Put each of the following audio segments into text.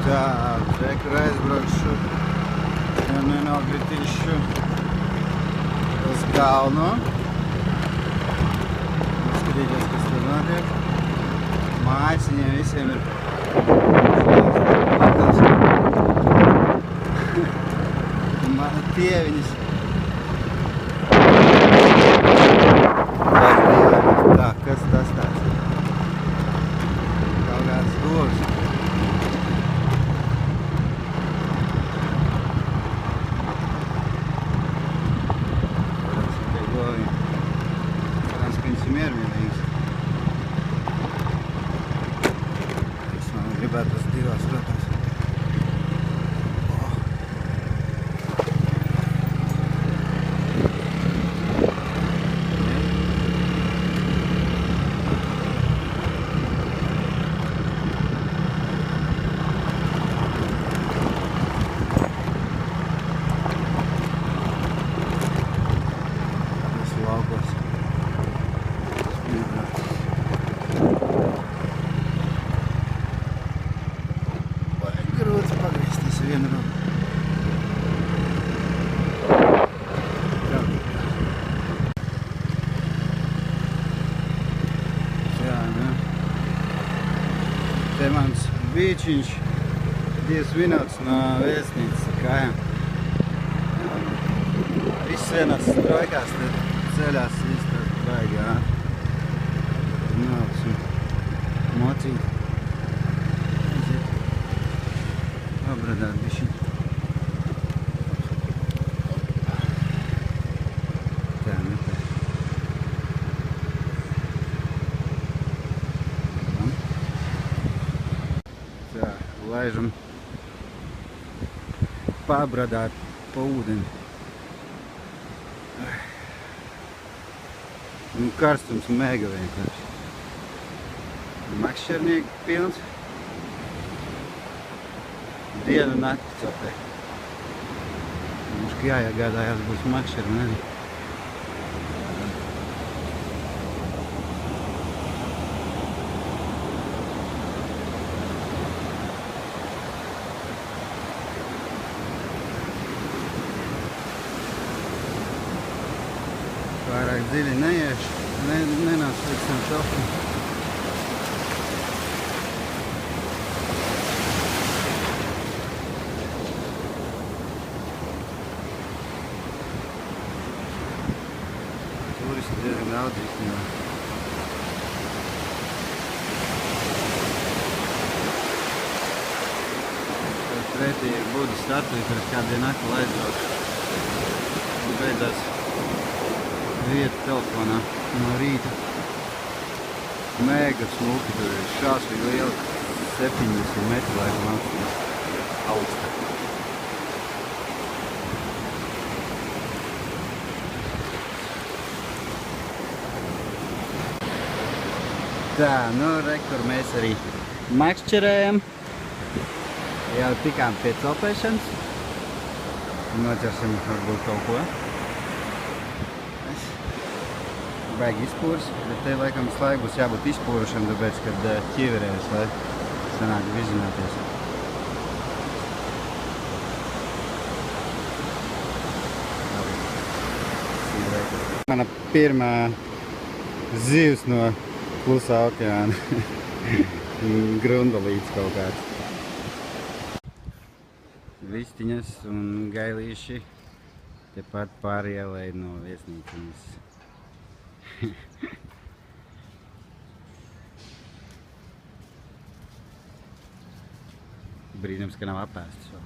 Tā, rekur aizbraukšu, ja nenokritīšu uz kalnu. Skatīties, kas tur notiek. Mājas viņiem visiem ir patās. Tieviņas. Tā, kas tas tāds? Kaut kāds govs. Tas ir tie govi. Cerams, ka viņas ir miermīlīgas. Es man gribētu uz divās rotās. Te mans bīčiņš 2 minūtes no viesnīcas kājām. Viss vienās trojkās, te ceļās īsti baigi, jā. Nāksim mocīt. Abradāt bišķiņ. Tā, ne tā. Tā, laižam pabradāt pa ūdeni. Un karstums mega vienkārši. Makšķernieki pilns. Dienu nakti copē. Mums jāiegādājās būs makšķeri, ne? Pārāk dziļi neiešu, nenāc līdz tam šofam. Turisti diezgan daudz īstenībā. Pretī ir Budas statuja, kur es kādien nakti aizbraukšu. Un beidzās vieta telefonā no rīta. Mega smuki, tur ir šāsvīgi liela 70 metru laikam augsta. Tā, nu rekur mēs arī makšķerējam. Jau tikām pie copēšanas. Noķersim varbūt kaut ko. Baigi izpūras, bet te laikam slēg būs jābūt izpūrušam, tāpēc, kad ķiverēs, lai sanāk vizināties. Mana pirmā zivs no Klusā okeāna. Grundalīts kaut kāds. Vistiņas un gailīši tepat pārielai no viesnīcas. Brīnums, ka nav apēstas vēl.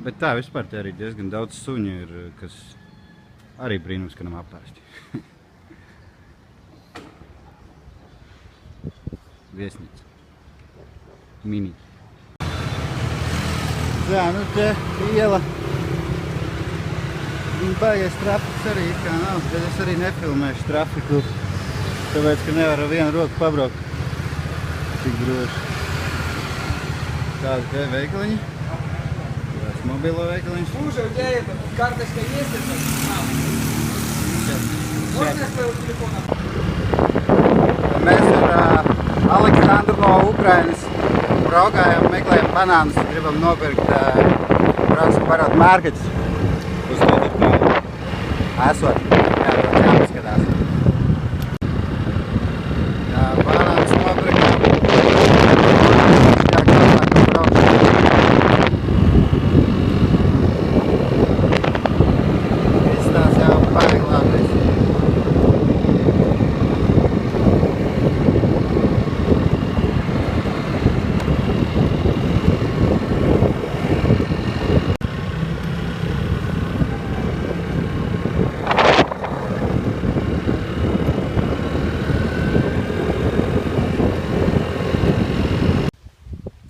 Bet tā vispār te arī diezgan daudz suņu ir, kas arī brīnums, ka nav apēsti. Viesnīca. Mini. Tā, nu te iela. Baigais trafiks arī it kā nav, bet es arī nefilmēšu trafiku, tāpēc, ka nevaru ar vienu roku pabraukt tik droši. Tādi te veikaliņi. Tās mobilo veikaliņš. Уже у тебя это, карточка есть это? Можно я с твоего телефона? Mēs ar Aleksandru no no Ukrainas braukājām, meklējām banānus, gribam nopirkt, braucam parāt mārketus. Uz to tur kā esot, jāpaskatās. Jā, banānus nopirkt. Izstās jau pārāk labais.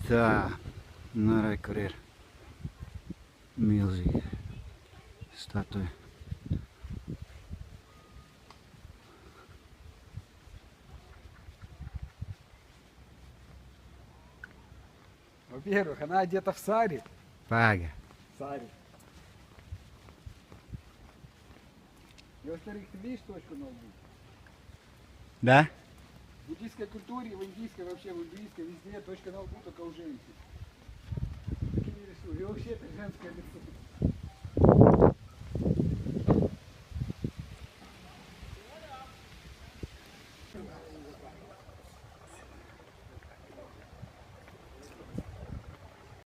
Tā, nu re, kur ir milzīga statuja. Во-первых, она одета в сари. Pāga. Сари. И во-вторых, ты видишь точку на лбу? Да? В буддийской культуре, в индийской, вообще в индийской, везде точка на лбу только у женщин. Так и не рисую. И вообще это женское лицо.